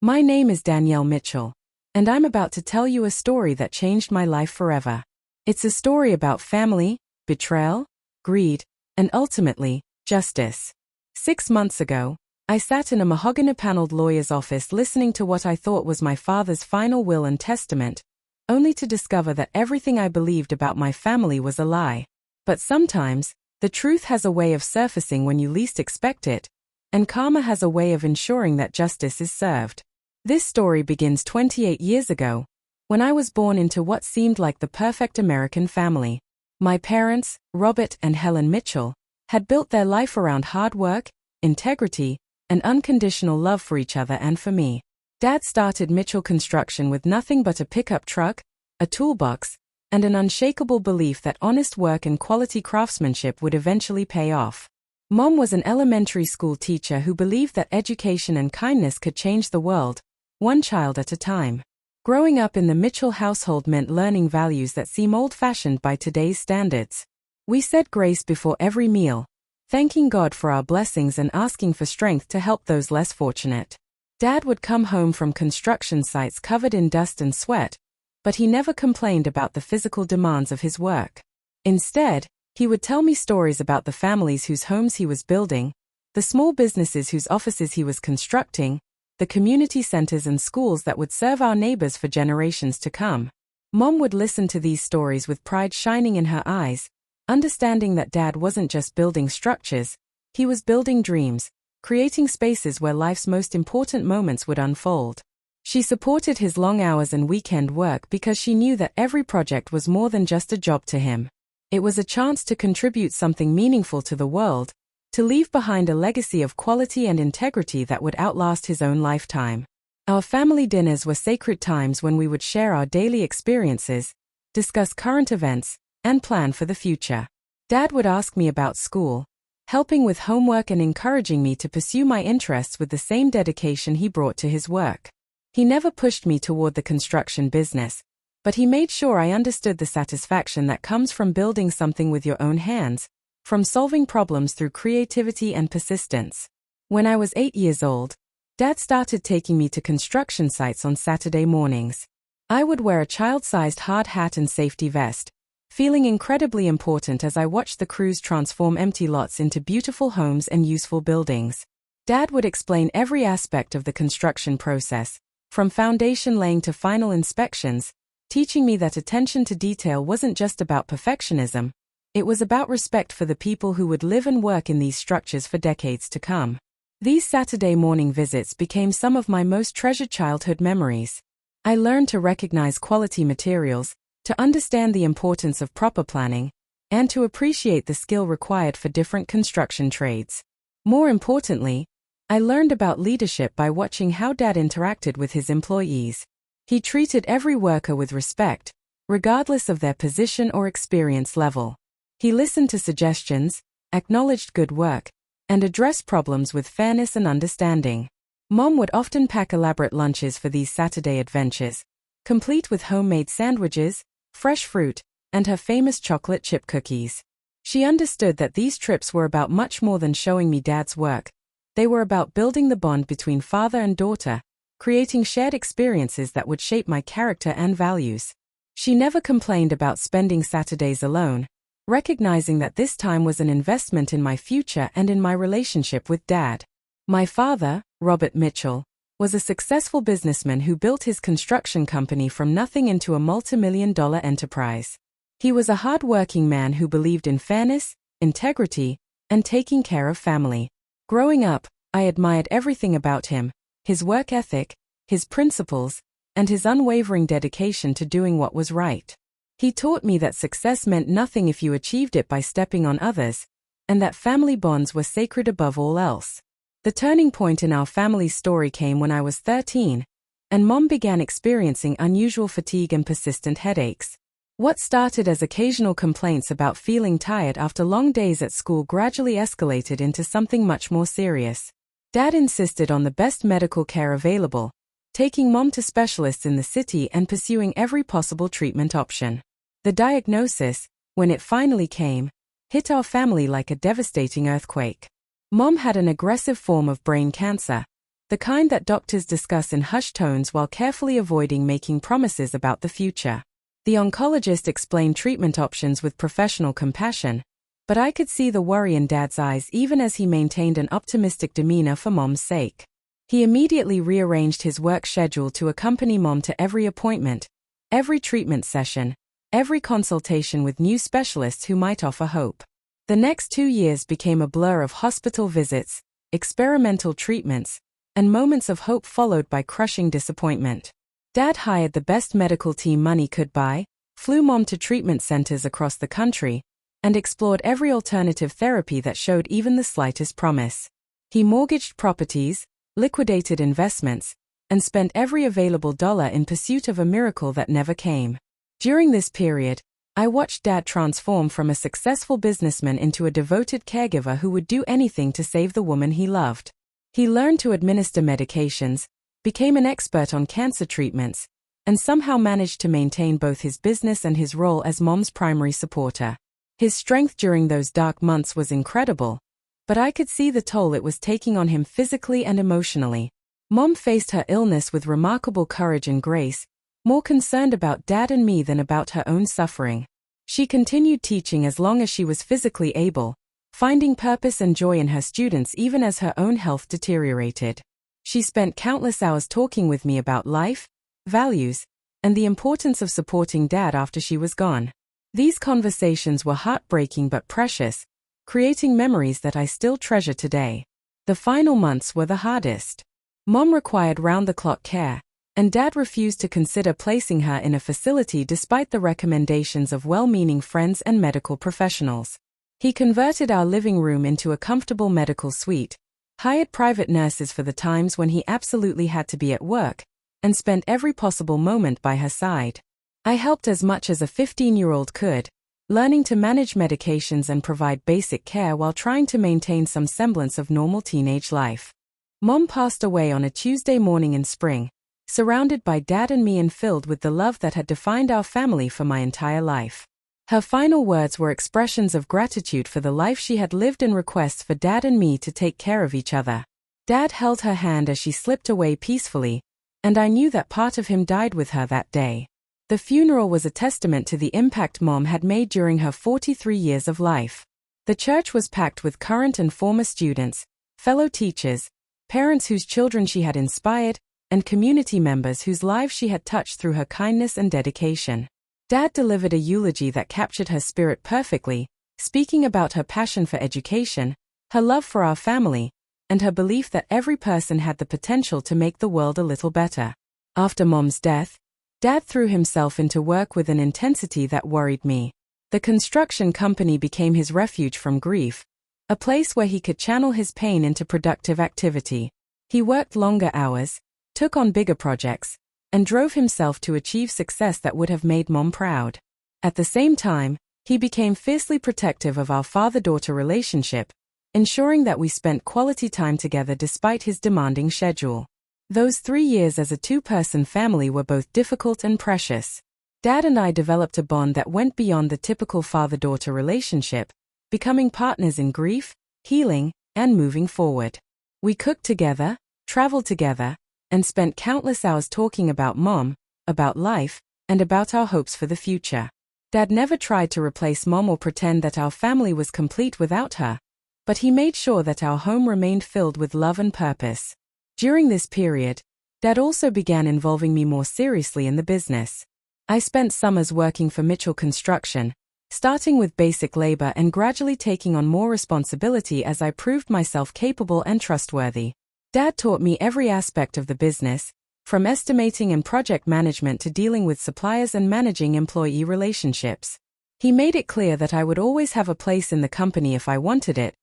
My name is Danielle Mitchell, and I'm about to tell you a story that changed my life forever. It's a story about family, betrayal, greed, and ultimately, justice. 6 months ago, I sat in a mahogany-paneled lawyer's office listening to what I thought was my father's final will and testament, only to discover that everything I believed about my family was a lie. But sometimes, the truth has a way of surfacing when you least expect it, and karma has a way of ensuring that justice is served. This story begins 28 years ago, when I was born into what seemed like the perfect American family. My parents, Robert and Helen Mitchell, had built their life around hard work, integrity, and unconditional love for each other and for me. Dad started Mitchell Construction with nothing but a pickup truck, a toolbox, and an unshakable belief that honest work and quality craftsmanship would eventually pay off. Mom was an elementary school teacher who believed that education and kindness could change the world, one child at a time. Growing up in the Mitchell household meant learning values that seem old-fashioned by today's standards. We said grace before every meal, thanking God for our blessings and asking for strength to help those less fortunate. Dad would come home from construction sites covered in dust and sweat, but he never complained about the physical demands of his work. Instead, he would tell me stories about the families whose homes he was building, the small businesses whose offices he was constructing, the community centers and schools that would serve our neighbors for generations to come. Mom would listen to these stories with pride shining in her eyes, understanding that Dad wasn't just building structures, he was building dreams, creating spaces where life's most important moments would unfold. She supported his long hours and weekend work because she knew that every project was more than just a job to him. It was a chance to contribute something meaningful to the world, to leave behind a legacy of quality and integrity that would outlast his own lifetime. Our family dinners were sacred times when we would share our daily experiences, discuss current events, and plan for the future. Dad would ask me about school, helping with homework and encouraging me to pursue my interests with the same dedication he brought to his work. He never pushed me toward the construction business, but he made sure I understood the satisfaction that comes from building something with your own hands, from solving problems through creativity and persistence. When I was 8 years old, Dad started taking me to construction sites on Saturday mornings. I would wear a child-sized hard hat and safety vest, feeling incredibly important as I watched the crews transform empty lots into beautiful homes and useful buildings. Dad would explain every aspect of the construction process, from foundation laying to final inspections, teaching me that attention to detail wasn't just about perfectionism. It was about respect for the people who would live and work in these structures for decades to come. These Saturday morning visits became some of my most treasured childhood memories. I learned to recognize quality materials, to understand the importance of proper planning, and to appreciate the skill required for different construction trades. More importantly, I learned about leadership by watching how Dad interacted with his employees. He treated every worker with respect, regardless of their position or experience level. He listened to suggestions, acknowledged good work, and addressed problems with fairness and understanding. Mom would often pack elaborate lunches for these Saturday adventures, complete with homemade sandwiches, fresh fruit, and her famous chocolate chip cookies. She understood that these trips were about much more than showing me Dad's work. They were about building the bond between father and daughter, creating shared experiences that would shape my character and values. She never complained about spending Saturdays alone, recognizing that this time was an investment in my future and in my relationship with Dad. My father, Robert Mitchell, was a successful businessman who built his construction company from nothing into a multi-million-dollar enterprise. He was a hard-working man who believed in fairness, integrity, and taking care of family. Growing up, I admired everything about him: his work ethic, his principles, and his unwavering dedication to doing what was right. He taught me that success meant nothing if you achieved it by stepping on others, and that family bonds were sacred above all else. The turning point in our family's story came when I was 13, and Mom began experiencing unusual fatigue and persistent headaches. What started as occasional complaints about feeling tired after long days at school gradually escalated into something much more serious. Dad insisted on the best medical care available, taking Mom to specialists in the city and pursuing every possible treatment option. The diagnosis, when it finally came, hit our family like a devastating earthquake. Mom had an aggressive form of brain cancer, The kind that doctors discuss in hushed tones while carefully avoiding making promises about the future. The oncologist explained treatment options with professional compassion, but I could see the worry in Dad's eyes even as he maintained an optimistic demeanor for Mom's sake. He immediately rearranged his work schedule to accompany Mom to every appointment, every treatment session, every consultation with new specialists who might offer hope. The next 2 years became a blur of hospital visits, experimental treatments, and moments of hope followed by crushing disappointment. Dad hired the best medical team money could buy, flew Mom to treatment centers across the country, and explored every alternative therapy that showed even the slightest promise. He mortgaged properties, liquidated investments, and spent every available dollar in pursuit of a miracle that never came. During this period, I watched Dad transform from a successful businessman into a devoted caregiver who would do anything to save the woman he loved. He learned to administer medications, became an expert on cancer treatments, and somehow managed to maintain both his business and his role as Mom's primary supporter. His strength during those dark months was incredible, but I could see the toll it was taking on him physically and emotionally. Mom faced her illness with remarkable courage and grace, more concerned about Dad and me than about her own suffering. She continued teaching as long as she was physically able, finding purpose and joy in her students even as her own health deteriorated. She spent countless hours talking with me about life, values, and the importance of supporting Dad after she was gone. These conversations were heartbreaking but precious, creating memories that I still treasure today. The final months were the hardest. Mom required round-the-clock care, and Dad refused to consider placing her in a facility despite the recommendations of well-meaning friends and medical professionals. He converted our living room into a comfortable medical suite, hired private nurses for the times when he absolutely had to be at work, and spent every possible moment by her side. I helped as much as a 15-year-old could, learning to manage medications and provide basic care while trying to maintain some semblance of normal teenage life. Mom passed away on a Tuesday morning in spring, surrounded by Dad and me and filled with the love that had defined our family for my entire life. Her final words were expressions of gratitude for the life she had lived and requests for Dad and me to take care of each other. Dad held her hand as she slipped away peacefully, and I knew that part of him died with her that day. The funeral was a testament to the impact Mom had made during her 43 years of life. The church was packed with current and former students, fellow teachers, parents whose children she had inspired, and community members whose lives she had touched through her kindness and dedication. Dad delivered a eulogy that captured her spirit perfectly, speaking about her passion for education, her love for our family, and her belief that every person had the potential to make the world a little better. After Mom's death, Dad threw himself into work with an intensity that worried me. The construction company became his refuge from grief, a place where he could channel his pain into productive activity. He worked longer hours, took on bigger projects, and drove himself to achieve success that would have made Mom proud. At the same time, he became fiercely protective of our father-daughter relationship, ensuring that we spent quality time together despite his demanding schedule. Those 3 years as a two-person family were both difficult and precious. Dad and I developed a bond that went beyond the typical father-daughter relationship, becoming partners in grief, healing, and moving forward. We cooked together, traveled together, and spent countless hours talking about Mom, about life, and about our hopes for the future. Dad never tried to replace Mom or pretend that our family was complete without her, but he made sure that our home remained filled with love and purpose. During this period, Dad also began involving me more seriously in the business. I spent summers working for Mitchell Construction, starting with basic labor and gradually taking on more responsibility as I proved myself capable and trustworthy. Dad taught me every aspect of the business, from estimating and project management to dealing with suppliers and managing employee relationships. He made it clear that I would always have a place in the company if I wanted it,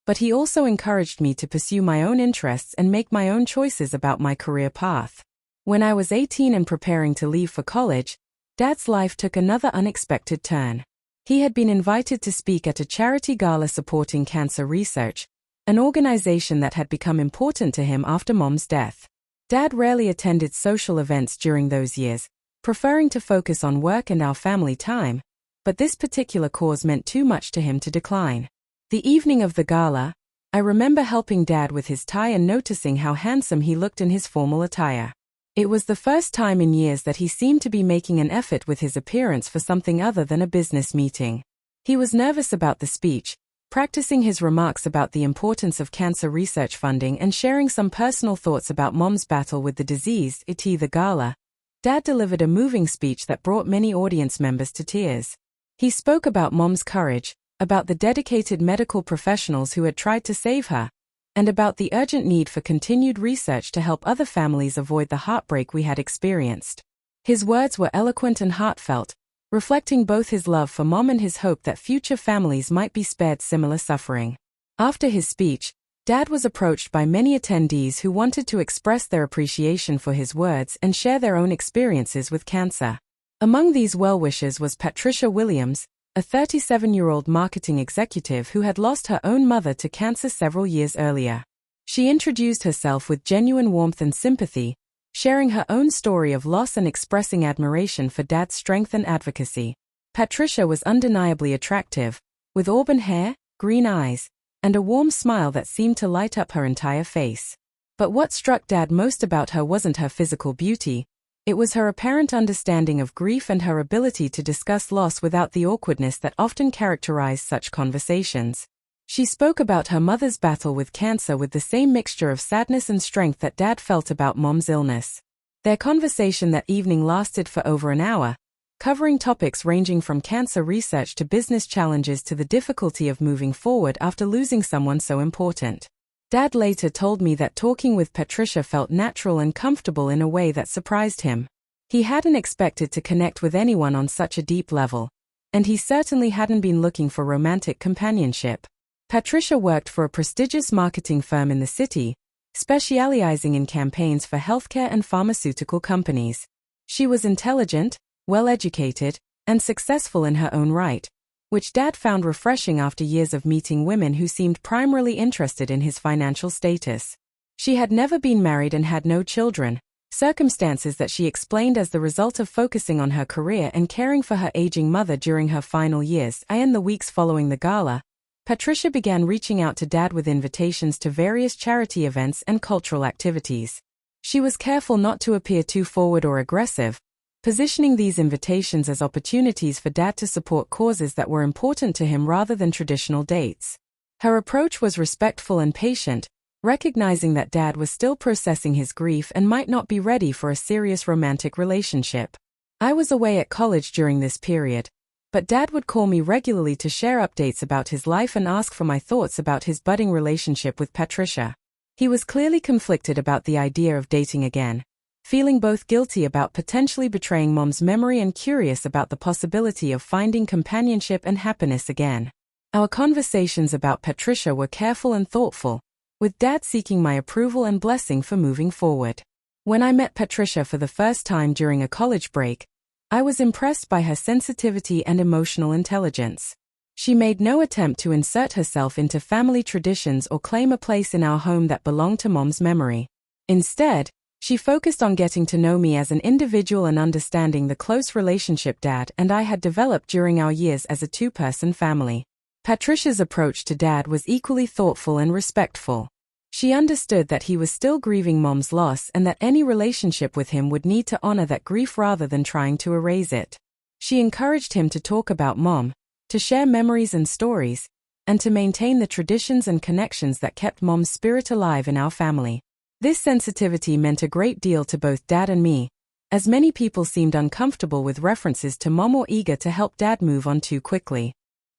but he also encouraged me to pursue my own interests and make my own choices about my career path. When I was 18 and preparing to leave for college, Dad's life took another unexpected turn. He had been invited to speak at a charity gala supporting cancer research, an organization that had become important to him after Mom's death. Dad rarely attended social events during those years, preferring to focus on work and our family time, but this particular cause meant too much to him to decline. The evening of the gala, I remember helping Dad with his tie and noticing how handsome he looked in his formal attire. It was the first time in years that he seemed to be making an effort with his appearance for something other than a business meeting. He was nervous about the speech, practicing his remarks about the importance of cancer research funding and sharing some personal thoughts about Mom's battle with the disease. At the gala, Dad delivered a moving speech that brought many audience members to tears. He spoke about Mom's courage, about the dedicated medical professionals who had tried to save her, and about the urgent need for continued research to help other families avoid the heartbreak we had experienced. His words were eloquent and heartfelt, reflecting both his love for Mom and his hope that future families might be spared similar suffering. After his speech, Dad was approached by many attendees who wanted to express their appreciation for his words and share their own experiences with cancer. Among these well-wishers was Patricia Williams, a 37-year-old marketing executive who had lost her own mother to cancer several years earlier. She introduced herself with genuine warmth and sympathy, sharing her own story of loss and expressing admiration for Dad's strength and advocacy. Patricia was undeniably attractive, with auburn hair, green eyes, and a warm smile that seemed to light up her entire face. But what struck Dad most about her wasn't her physical beauty. It was her apparent understanding of grief and her ability to discuss loss without the awkwardness that often characterized such conversations. She spoke about her mother's battle with cancer with the same mixture of sadness and strength that Dad felt about Mom's illness. Their conversation that evening lasted for over an hour, covering topics ranging from cancer research to business challenges to the difficulty of moving forward after losing someone so important. Dad later told me that talking with Patricia felt natural and comfortable in a way that surprised him. He hadn't expected to connect with anyone on such a deep level, and he certainly hadn't been looking for romantic companionship. Patricia worked for a prestigious marketing firm in the city, specializing in campaigns for healthcare and pharmaceutical companies. She was intelligent, well-educated, and successful in her own right, which Dad found refreshing after years of meeting women who seemed primarily interested in his financial status. She had never been married and had no children, circumstances that she explained as the result of focusing on her career and caring for her aging mother during her final years. In the weeks following the gala, Patricia began reaching out to Dad with invitations to various charity events and cultural activities. She was careful not to appear too forward or aggressive, positioning these invitations as opportunities for Dad to support causes that were important to him rather than traditional dates. Her approach was respectful and patient, recognizing that Dad was still processing his grief and might not be ready for a serious romantic relationship. I was away at college during this period, but Dad would call me regularly to share updates about his life and ask for my thoughts about his budding relationship with Patricia. He was clearly conflicted about the idea of dating again, feeling both guilty about potentially betraying Mom's memory and curious about the possibility of finding companionship and happiness again. Our conversations about Patricia were careful and thoughtful, with Dad seeking my approval and blessing for moving forward. When I met Patricia for the first time during a college break, I was impressed by her sensitivity and emotional intelligence. She made no attempt to insert herself into family traditions or claim a place in our home that belonged to Mom's memory. Instead, she focused on getting to know me as an individual and understanding the close relationship Dad and I had developed during our years as a two-person family. Patricia's approach to Dad was equally thoughtful and respectful. She understood that he was still grieving Mom's loss and that any relationship with him would need to honor that grief rather than trying to erase it. She encouraged him to talk about Mom, to share memories and stories, and to maintain the traditions and connections that kept Mom's spirit alive in our family. This sensitivity meant a great deal to both Dad and me, as many people seemed uncomfortable with references to Mom or eager to help Dad move on too quickly.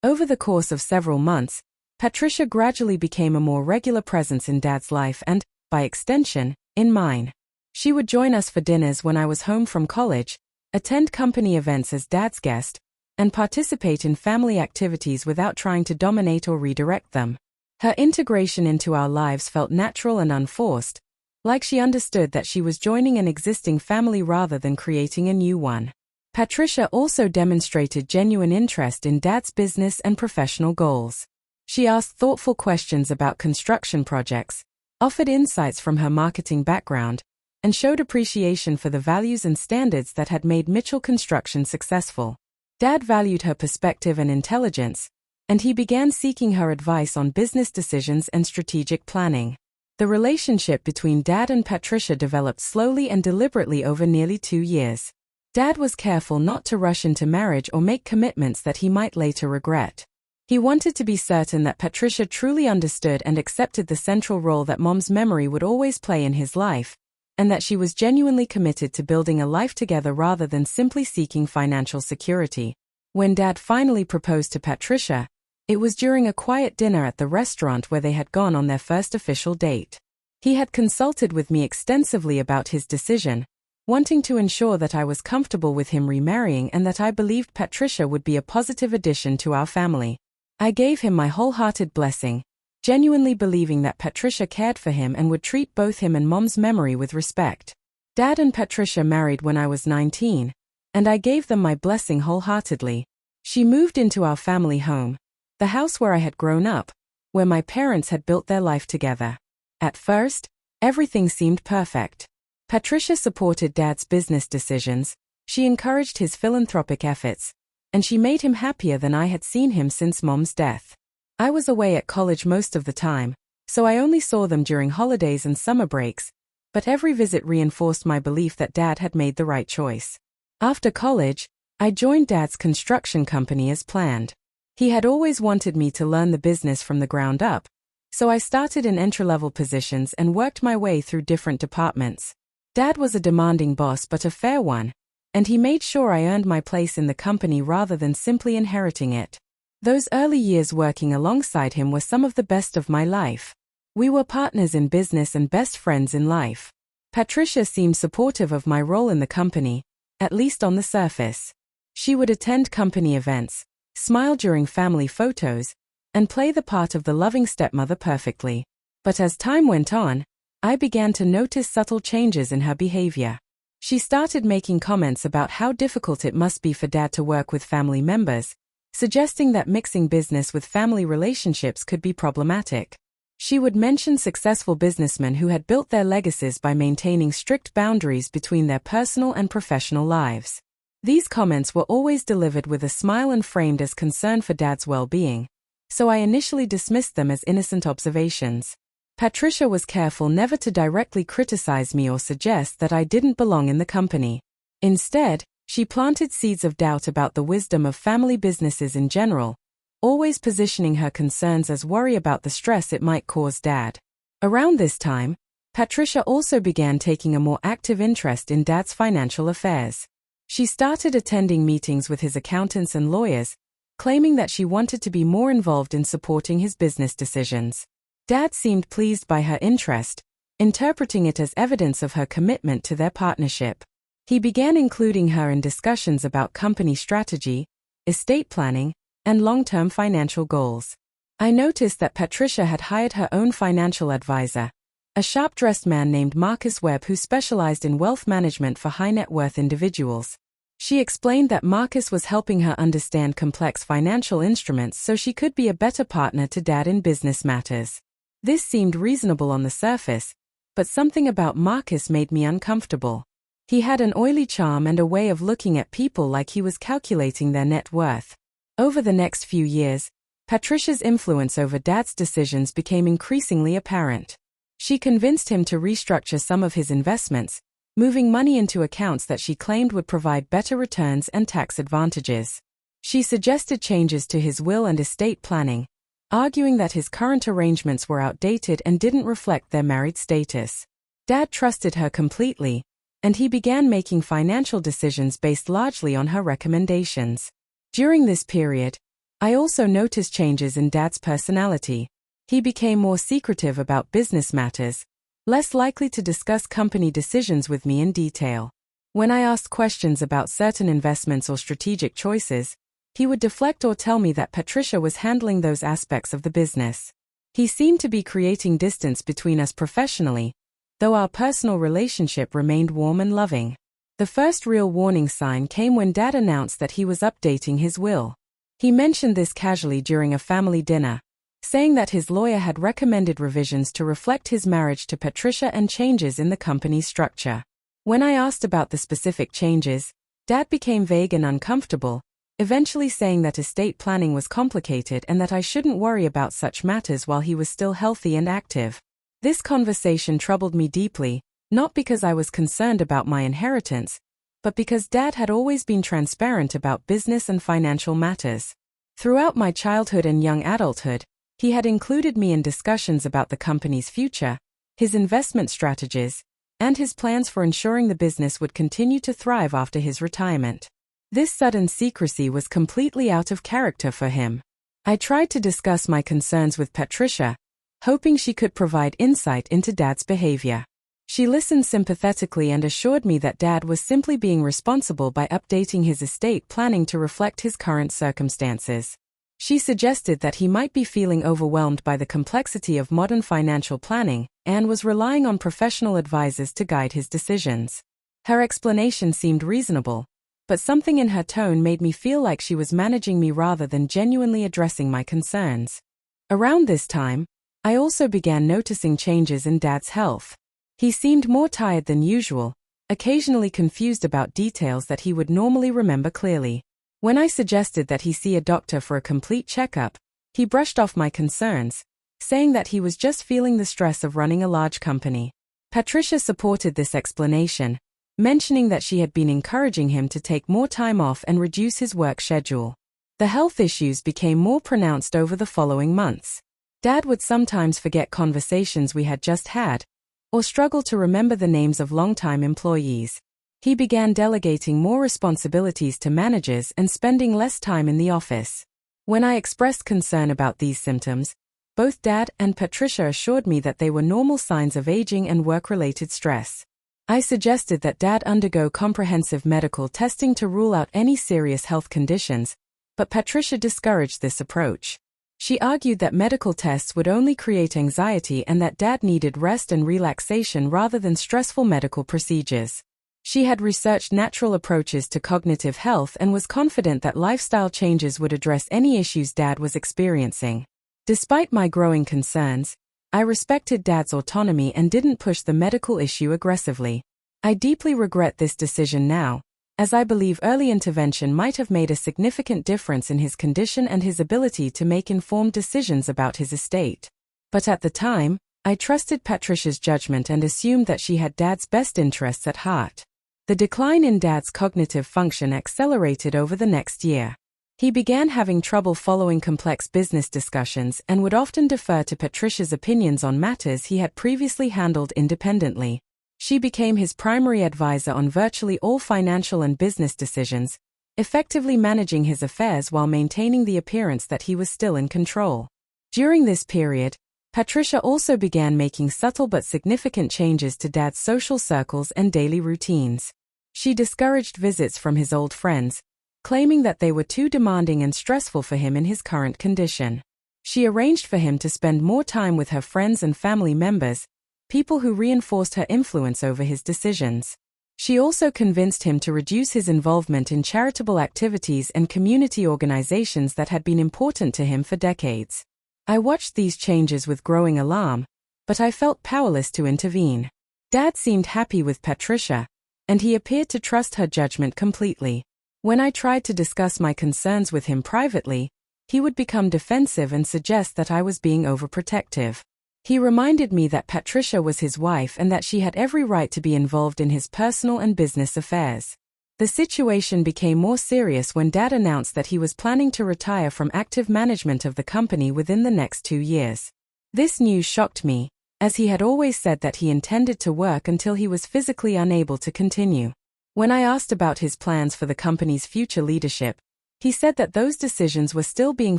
Over the course of several months, Patricia gradually became a more regular presence in Dad's life and, by extension, in mine. She would join us for dinners when I was home from college, attend company events as Dad's guest, and participate in family activities without trying to dominate or redirect them. Her integration into our lives felt natural and unforced, like she understood that she was joining an existing family rather than creating a new one. Patricia also demonstrated genuine interest in Dad's business and professional goals. She asked thoughtful questions about construction projects, offered insights from her marketing background, and showed appreciation for the values and standards that had made Mitchell Construction successful. Dad valued her perspective and intelligence, and he began seeking her advice on business decisions and strategic planning. The relationship between Dad and Patricia developed slowly and deliberately over nearly 2 years. Dad was careful not to rush into marriage or make commitments that he might later regret. He wanted to be certain that Patricia truly understood and accepted the central role that Mom's memory would always play in his life, and that she was genuinely committed to building a life together rather than simply seeking financial security. When Dad finally proposed to Patricia, it was during a quiet dinner at the restaurant where they had gone on their first official date. He had consulted with me extensively about his decision, wanting to ensure that I was comfortable with him remarrying and that I believed Patricia would be a positive addition to our family. I gave him my wholehearted blessing, genuinely believing that Patricia cared for him and would treat both him and Mom's memory with respect. Dad and Patricia married when I was 19, and I gave them my blessing wholeheartedly. She moved into our family home, the house where I had grown up, where my parents had built their life together. At first, everything seemed perfect. Patricia supported Dad's business decisions, she encouraged his philanthropic efforts, and she made him happier than I had seen him since Mom's death. I was away at college most of the time, so I only saw them during holidays and summer breaks, but every visit reinforced my belief that Dad had made the right choice. After college, I joined Dad's construction company as planned. He had always wanted me to learn the business from the ground up, so I started in entry-level positions and worked my way through different departments. Dad was a demanding boss but a fair one, and he made sure I earned my place in the company rather than simply inheriting it. Those early years working alongside him were some of the best of my life. We were partners in business and best friends in life. Patricia seemed supportive of my role in the company, at least on the surface. She would attend company events, smile during family photos, and play the part of the loving stepmother perfectly. But as time went on, I began to notice subtle changes in her behavior. She started making comments about how difficult it must be for Dad to work with family members, suggesting that mixing business with family relationships could be problematic. She would mention successful businessmen who had built their legacies by maintaining strict boundaries between their personal and professional lives. These comments were always delivered with a smile and framed as concern for Dad's well-being, so I initially dismissed them as innocent observations. Patricia was careful never to directly criticize me or suggest that I didn't belong in the company. Instead, she planted seeds of doubt about the wisdom of family businesses in general, always positioning her concerns as worry about the stress it might cause Dad. Around this time, Patricia also began taking a more active interest in Dad's financial affairs. She started attending meetings with his accountants and lawyers, claiming that she wanted to be more involved in supporting his business decisions. Dad seemed pleased by her interest, interpreting it as evidence of her commitment to their partnership. He began including her in discussions about company strategy, estate planning, and long-term financial goals. I noticed that Patricia had hired her own financial advisor, a sharp-dressed man named Marcus Webb who specialized in wealth management for high-net-worth individuals. She explained that Marcus was helping her understand complex financial instruments so she could be a better partner to Dad in business matters. This seemed reasonable on the surface, but something about Marcus made me uncomfortable. He had an oily charm and a way of looking at people like he was calculating their net worth. Over the next few years, Patricia's influence over Dad's decisions became increasingly apparent. She convinced him to restructure some of his investments, moving money into accounts that she claimed would provide better returns and tax advantages. She suggested changes to his will and estate planning, arguing that his current arrangements were outdated and didn't reflect their married status. Dad trusted her completely, and he began making financial decisions based largely on her recommendations. During this period, I also noticed changes in Dad's personality. He became more secretive about business matters, less likely to discuss company decisions with me in detail. When I asked questions about certain investments or strategic choices, he would deflect or tell me that Patricia was handling those aspects of the business. He seemed to be creating distance between us professionally, though our personal relationship remained warm and loving. The first real warning sign came when Dad announced that he was updating his will. He mentioned this casually during a family dinner, saying that his lawyer had recommended revisions to reflect his marriage to Patricia and changes in the company's structure. When I asked about the specific changes, Dad became vague and uncomfortable, eventually saying that estate planning was complicated and that I shouldn't worry about such matters while he was still healthy and active. This conversation troubled me deeply, not because I was concerned about my inheritance, but because Dad had always been transparent about business and financial matters. Throughout my childhood and young adulthood, he had included me in discussions about the company's future, his investment strategies, and his plans for ensuring the business would continue to thrive after his retirement. This sudden secrecy was completely out of character for him. I tried to discuss my concerns with Patricia, hoping she could provide insight into Dad's behavior. She listened sympathetically and assured me that Dad was simply being responsible by updating his estate planning to reflect his current circumstances. She suggested that he might be feeling overwhelmed by the complexity of modern financial planning and was relying on professional advisors to guide his decisions. Her explanation seemed reasonable, but something in her tone made me feel like she was managing me rather than genuinely addressing my concerns. Around this time, I also began noticing changes in Dad's health. He seemed more tired than usual, occasionally confused about details that he would normally remember clearly. When I suggested that he see a doctor for a complete checkup, he brushed off my concerns, saying that he was just feeling the stress of running a large company. Patricia supported this explanation, mentioning that she had been encouraging him to take more time off and reduce his work schedule. The health issues became more pronounced over the following months. Dad would sometimes forget conversations we had just had, or struggle to remember the names of longtime employees. He began delegating more responsibilities to managers and spending less time in the office. When I expressed concern about these symptoms, both Dad and Patricia assured me that they were normal signs of aging and work-related stress. I suggested that Dad undergo comprehensive medical testing to rule out any serious health conditions, but Patricia discouraged this approach. She argued that medical tests would only create anxiety and that Dad needed rest and relaxation rather than stressful medical procedures. She had researched natural approaches to cognitive health and was confident that lifestyle changes would address any issues Dad was experiencing. Despite my growing concerns, I respected Dad's autonomy and didn't push the medical issue aggressively. I deeply regret this decision now, as I believe early intervention might have made a significant difference in his condition and his ability to make informed decisions about his estate. But at the time, I trusted Patricia's judgment and assumed that she had Dad's best interests at heart. The decline in Dad's cognitive function accelerated over the next year. He began having trouble following complex business discussions and would often defer to Patricia's opinions on matters he had previously handled independently. She became his primary advisor on virtually all financial and business decisions, effectively managing his affairs while maintaining the appearance that he was still in control. During this period, Patricia also began making subtle but significant changes to Dad's social circles and daily routines. She discouraged visits from his old friends, claiming that they were too demanding and stressful for him in his current condition. She arranged for him to spend more time with her friends and family members, people who reinforced her influence over his decisions. She also convinced him to reduce his involvement in charitable activities and community organizations that had been important to him for decades. I watched these changes with growing alarm, but I felt powerless to intervene. Dad seemed happy with Patricia, and he appeared to trust her judgment completely. When I tried to discuss my concerns with him privately, he would become defensive and suggest that I was being overprotective. He reminded me that Patricia was his wife and that she had every right to be involved in his personal and business affairs. The situation became more serious when Dad announced that he was planning to retire from active management of the company within the next 2 years. This news shocked me, as he had always said that he intended to work until he was physically unable to continue. When I asked about his plans for the company's future leadership, he said that those decisions were still being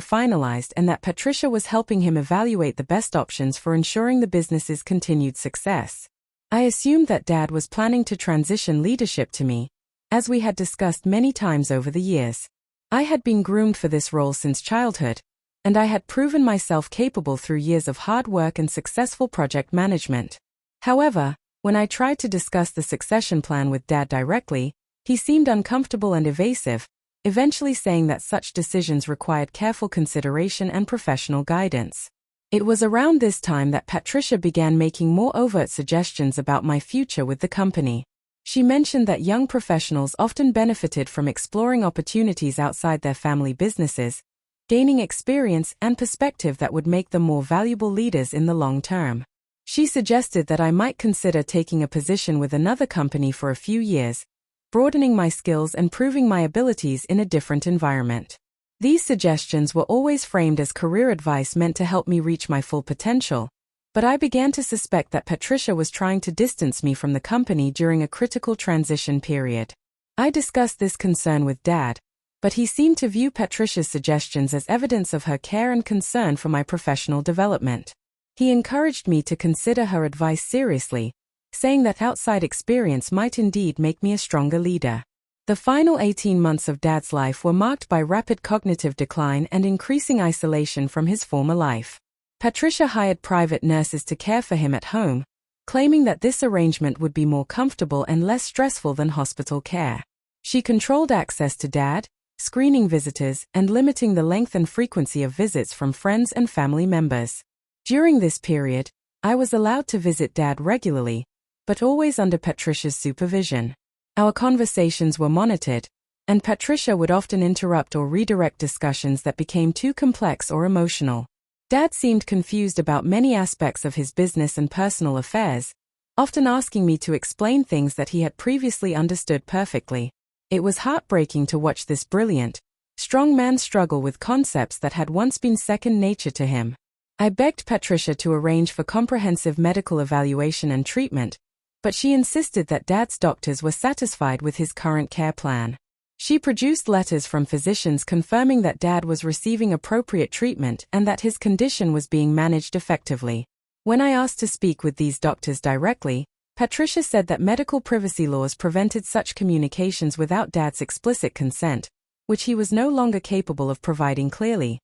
finalized and that Patricia was helping him evaluate the best options for ensuring the business's continued success. I assumed that Dad was planning to transition leadership to me, as we had discussed many times over the years. I had been groomed for this role since childhood, and I had proven myself capable through years of hard work and successful project management. However, when I tried to discuss the succession plan with Dad directly, he seemed uncomfortable and evasive, eventually saying that such decisions required careful consideration and professional guidance. It was around this time that Patricia began making more overt suggestions about my future with the company. She mentioned that young professionals often benefited from exploring opportunities outside their family businesses, gaining experience and perspective that would make them more valuable leaders in the long term. She suggested that I might consider taking a position with another company for a few years, broadening my skills and proving my abilities in a different environment. These suggestions were always framed as career advice meant to help me reach my full potential, but I began to suspect that Patricia was trying to distance me from the company during a critical transition period. I discussed this concern with Dad, but he seemed to view Patricia's suggestions as evidence of her care and concern for my professional development. He encouraged me to consider her advice seriously, saying that outside experience might indeed make me a stronger leader. The final 18 months of Dad's life were marked by rapid cognitive decline and increasing isolation from his former life. Patricia hired private nurses to care for him at home, claiming that this arrangement would be more comfortable and less stressful than hospital care. She controlled access to Dad, screening visitors, and limiting the length and frequency of visits from friends and family members. During this period, I was allowed to visit Dad regularly, but always under Patricia's supervision. Our conversations were monitored, and Patricia would often interrupt or redirect discussions that became too complex or emotional. Dad seemed confused about many aspects of his business and personal affairs, often asking me to explain things that he had previously understood perfectly. It was heartbreaking to watch this brilliant, strong man struggle with concepts that had once been second nature to him. I begged Patricia to arrange for comprehensive medical evaluation and treatment, but she insisted that Dad's doctors were satisfied with his current care plan. She produced letters from physicians confirming that Dad was receiving appropriate treatment and that his condition was being managed effectively. When I asked to speak with these doctors directly, Patricia said that medical privacy laws prevented such communications without Dad's explicit consent, which he was no longer capable of providing clearly.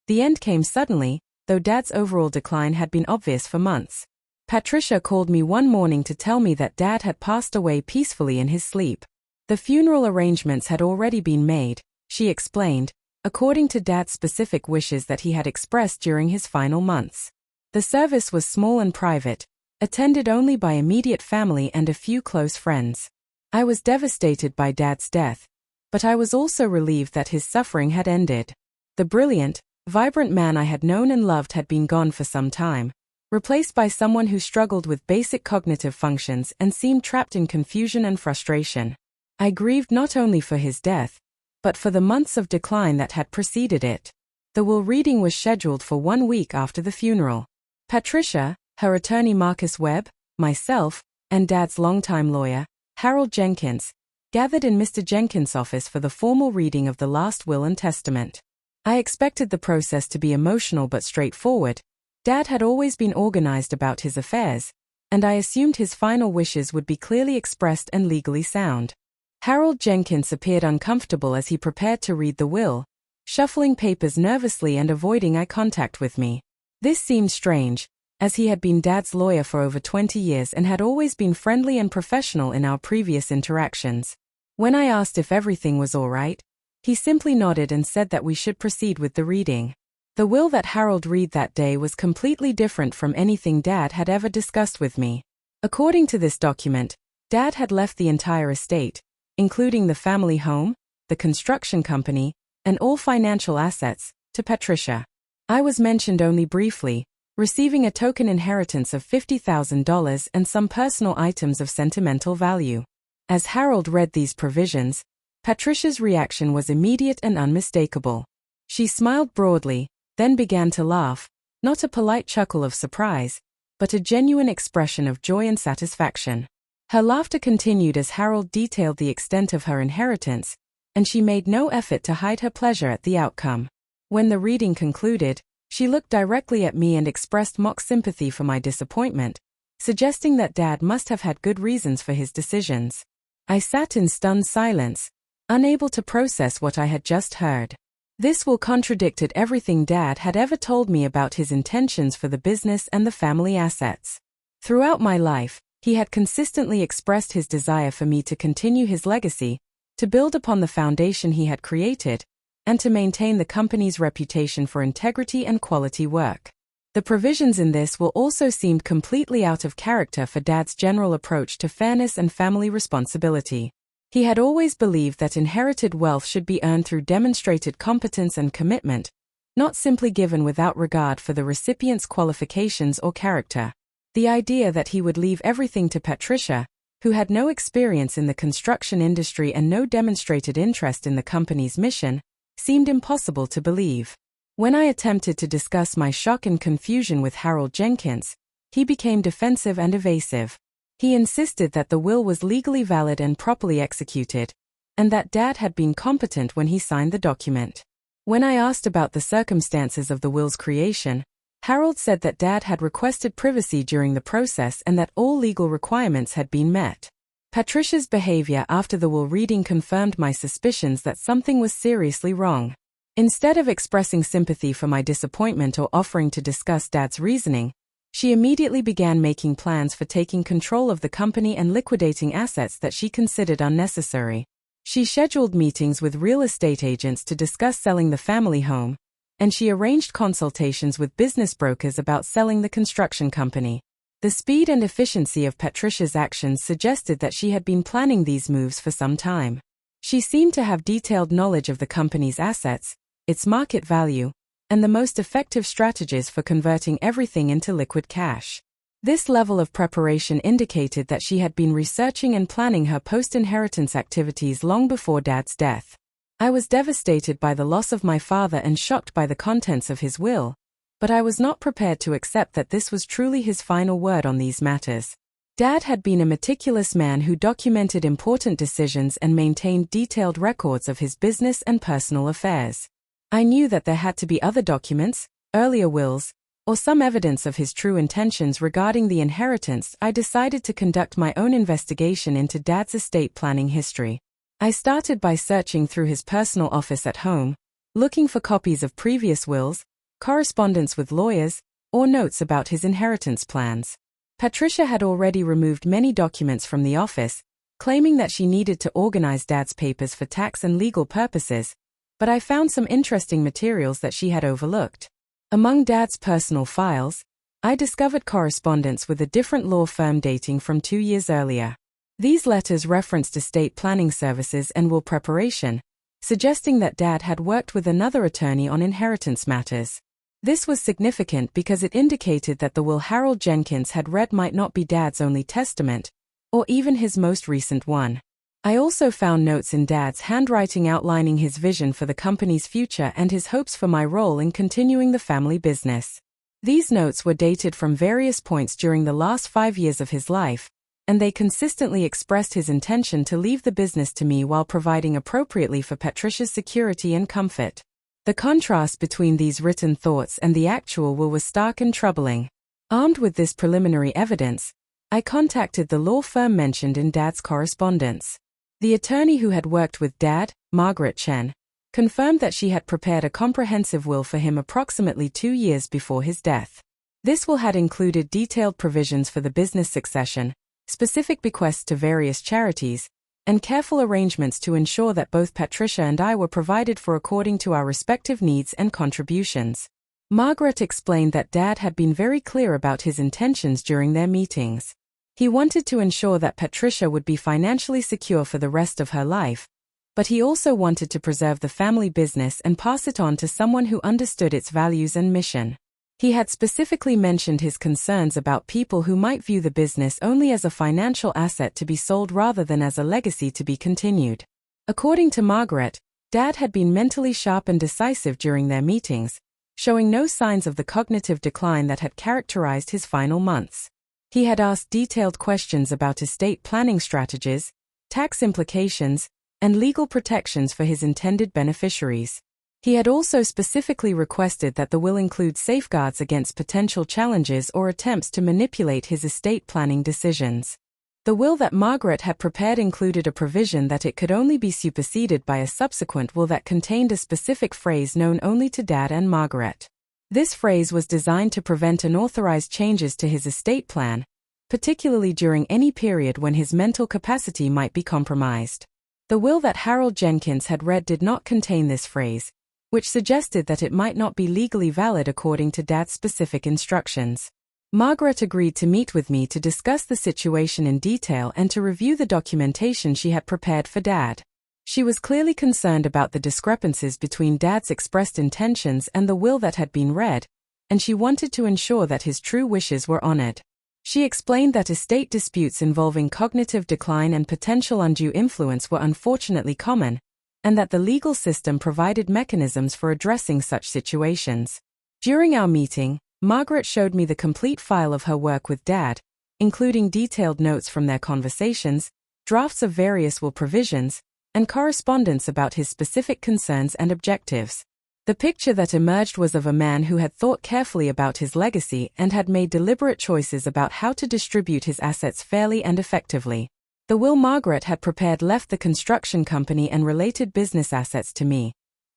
The end came suddenly, though Dad's overall decline had been obvious for months. Patricia called me one morning to tell me that Dad had passed away peacefully in his sleep. The funeral arrangements had already been made, she explained, according to Dad's specific wishes that he had expressed during his final months. The service was small and private, attended only by immediate family and a few close friends. I was devastated by Dad's death, but I was also relieved that his suffering had ended. The brilliant, vibrant man I had known and loved had been gone for some time, replaced by someone who struggled with basic cognitive functions and seemed trapped in confusion and frustration. I grieved not only for his death, but for the months of decline that had preceded it. The will reading was scheduled for 1 week after the funeral. Patricia, her attorney Marcus Webb, myself, and Dad's longtime lawyer, Harold Jenkins, gathered in Mr. Jenkins' office for the formal reading of the last will and testament. I expected the process to be emotional but straightforward. Dad had always been organized about his affairs, and I assumed his final wishes would be clearly expressed and legally sound. Harold Jenkins appeared uncomfortable as he prepared to read the will, shuffling papers nervously and avoiding eye contact with me. This seemed strange, as he had been Dad's lawyer for over 20 years and had always been friendly and professional in our previous interactions. When I asked if everything was all right, he simply nodded and said that we should proceed with the reading. The will that Harold read that day was completely different from anything Dad had ever discussed with me. According to this document, Dad had left the entire estate, including the family home, the construction company, and all financial assets, to Patricia. I was mentioned only briefly, receiving a token inheritance of $50,000 and some personal items of sentimental value. As Harold read these provisions, Patricia's reaction was immediate and unmistakable. She smiled broadly, then began to laugh, not a polite chuckle of surprise, but a genuine expression of joy and satisfaction. Her laughter continued as Harold detailed the extent of her inheritance, and she made no effort to hide her pleasure at the outcome. When the reading concluded, she looked directly at me and expressed mock sympathy for my disappointment, suggesting that Dad must have had good reasons for his decisions. I sat in stunned silence, unable to process what I had just heard. This will contradicted everything Dad had ever told me about his intentions for the business and the family assets. Throughout my life, he had consistently expressed his desire for me to continue his legacy, to build upon the foundation he had created, and to maintain the company's reputation for integrity and quality work. The provisions in this will also seemed completely out of character for Dad's general approach to fairness and family responsibility. He had always believed that inherited wealth should be earned through demonstrated competence and commitment, not simply given without regard for the recipient's qualifications or character. The idea that he would leave everything to Patricia, who had no experience in the construction industry and no demonstrated interest in the company's mission, seemed impossible to believe. When I attempted to discuss my shock and confusion with Harold Jenkins, he became defensive and evasive. He insisted that the will was legally valid and properly executed, and that Dad had been competent when he signed the document. When I asked about the circumstances of the will's creation, Harold said that Dad had requested privacy during the process and that all legal requirements had been met. Patricia's behavior after the will reading confirmed my suspicions that something was seriously wrong. Instead of expressing sympathy for my disappointment or offering to discuss Dad's reasoning, she immediately began making plans for taking control of the company and liquidating assets that she considered unnecessary. She scheduled meetings with real estate agents to discuss selling the family home, and she arranged consultations with business brokers about selling the construction company. The speed and efficiency of Patricia's actions suggested that she had been planning these moves for some time. She seemed to have detailed knowledge of the company's assets, its market value, and the most effective strategies for converting everything into liquid cash. This level of preparation indicated that she had been researching and planning her post-inheritance activities long before Dad's death. I was devastated by the loss of my father and shocked by the contents of his will, but I was not prepared to accept that this was truly his final word on these matters. Dad had been a meticulous man who documented important decisions and maintained detailed records of his business and personal affairs. I knew that there had to be other documents, earlier wills, or some evidence of his true intentions regarding the inheritance. I decided to conduct my own investigation into Dad's estate planning history. I started by searching through his personal office at home, looking for copies of previous wills, correspondence with lawyers, or notes about his inheritance plans. Patricia had already removed many documents from the office, claiming that she needed to organize Dad's papers for tax and legal purposes, but I found some interesting materials that she had overlooked. Among Dad's personal files, I discovered correspondence with a different law firm dating from 2 years earlier. These letters referenced estate planning services and will preparation, suggesting that Dad had worked with another attorney on inheritance matters. This was significant because it indicated that the will Harold Jenkins had read might not be Dad's only testament, or even his most recent one. I also found notes in Dad's handwriting outlining his vision for the company's future and his hopes for my role in continuing the family business. These notes were dated from various points during the last 5 years of his life, and they consistently expressed his intention to leave the business to me while providing appropriately for Patricia's security and comfort. The contrast between these written thoughts and the actual will was stark and troubling. Armed with this preliminary evidence, I contacted the law firm mentioned in Dad's correspondence. The attorney who had worked with Dad, Margaret Chen, confirmed that she had prepared a comprehensive will for him approximately 2 years before his death. This will had included detailed provisions for the business succession, specific bequests to various charities, and careful arrangements to ensure that both Patricia and I were provided for according to our respective needs and contributions. Margaret explained that Dad had been very clear about his intentions during their meetings. He wanted to ensure that Patricia would be financially secure for the rest of her life, but he also wanted to preserve the family business and pass it on to someone who understood its values and mission. He had specifically mentioned his concerns about people who might view the business only as a financial asset to be sold rather than as a legacy to be continued. According to Margaret, Dad had been mentally sharp and decisive during their meetings, showing no signs of the cognitive decline that had characterized his final months. He had asked detailed questions about estate planning strategies, tax implications, and legal protections for his intended beneficiaries. He had also specifically requested that the will include safeguards against potential challenges or attempts to manipulate his estate planning decisions. The will that Margaret had prepared included a provision that it could only be superseded by a subsequent will that contained a specific phrase known only to Dad and Margaret. This phrase was designed to prevent unauthorized changes to his estate plan, particularly during any period when his mental capacity might be compromised. The will that Harold Jenkins had read did not contain this phrase, which suggested that it might not be legally valid according to Dad's specific instructions. Margaret agreed to meet with me to discuss the situation in detail and to review the documentation she had prepared for Dad. She was clearly concerned about the discrepancies between Dad's expressed intentions and the will that had been read, and she wanted to ensure that his true wishes were honored. She explained that estate disputes involving cognitive decline and potential undue influence were unfortunately common, and that the legal system provided mechanisms for addressing such situations. During our meeting, Margaret showed me the complete file of her work with Dad, including detailed notes from their conversations, drafts of various will provisions, and correspondence about his specific concerns and objectives. The picture that emerged was of a man who had thought carefully about his legacy and had made deliberate choices about how to distribute his assets fairly and effectively. The will Margaret had prepared left the construction company and related business assets to me,